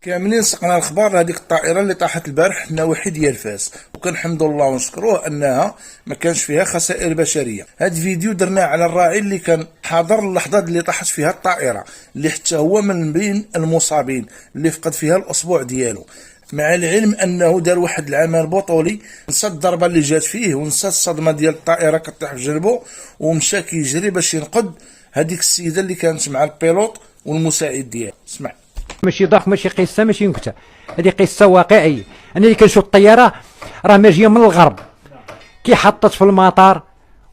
كاملين سقنا الخبار هذيك الطائره اللي طاحت البارح نواحي ديال فاس، وكنحمد الله ونشكروه انها ما كانش فيها خسائر بشريه. هذا الفيديو درناه على الراعي اللي كان حاضر اللحظات اللي طاحت فيها الطائره، اللي حتى هو من بين المصابين اللي فقد فيها الاسبوع ديالو، مع العلم انه دار واحد العمل بطولي، نسى الضربه اللي جات فيه ونسى الصدمه ديال الطائره كطيح في جنبه، ومشى كيجري باش ينقذ هذيك السيده اللي كانت مع البيلوت والمساعد ديالها. اسمع، ماشي ضحك، ماشي قصه، ماشي نكته، هذه قصه واقعيه. انا اللي كنشوف الطياره راه ماجيه من الغرب، كي حطت في المطار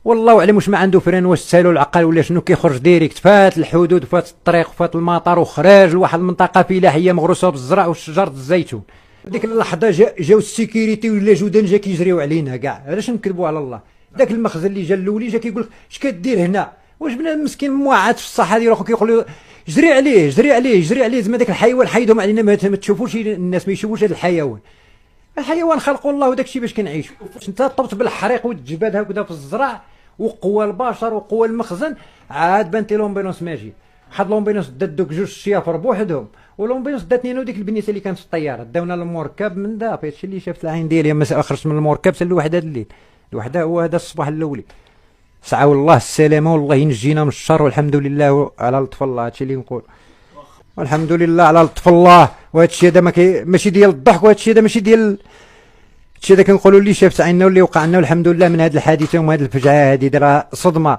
والله اعلم واش ما عنده فران، واش سالوا العقل ولا شنو، كيخرج ديريكت فات الحدود فات الطريق فات المطار وخرج لواحد المنطقه فلاحيه مغروسه بالزرع وشجره الزيتون. ديك اللحظه جاو السيكيوريتي ولا جودان جا كيجريو علينا كاع، علاش نكذبوا على الله. داك المخزن اللي جا الاولي جا كيقول لك اش كدير هنا، واش بنادم مسكين موعد في الصحه ديالو كيقول له جري عليه جري عليه جري عليه، زعما داك الحيوان حيدهم علينا، ما تشوفوش الناس، ما يشوفوش هذا الحيوان. الحيوان خلقه الله وداك الشيء باش كنعيشوا. انت طبت بالحريق وتجبد هكذا في الزرع وقوى البشر وقوى المخزن، عاد بانت لومبيلونس ماجي. واحد لومبيلونس دات دوك جوج الشيافر بوحدهم، ولومبيلونس داتني انا وديك البنيته اللي كانت في الطياره، داونا المركب من دا هادشي اللي شافت العين ديالي. ما خرجت من المركب حتى لوحده الليل، لوحده هو هذا الصباح الاولي. سعى والله السلامه والله ينجينا من الشر، والحمد لله على لطف الله. هادشي اللي نقول، والحمد لله على لطف الله. وهذا الشيء هذا ماشي ديال الضحك، وهذا الشيء هذا ماشي ديال الشيء هذا كنقولوا اللي شافت عيننا واللي وقع لنا، والحمد لله من هذه الحادثه ومن هذه الفجعه هذه. راه صدمه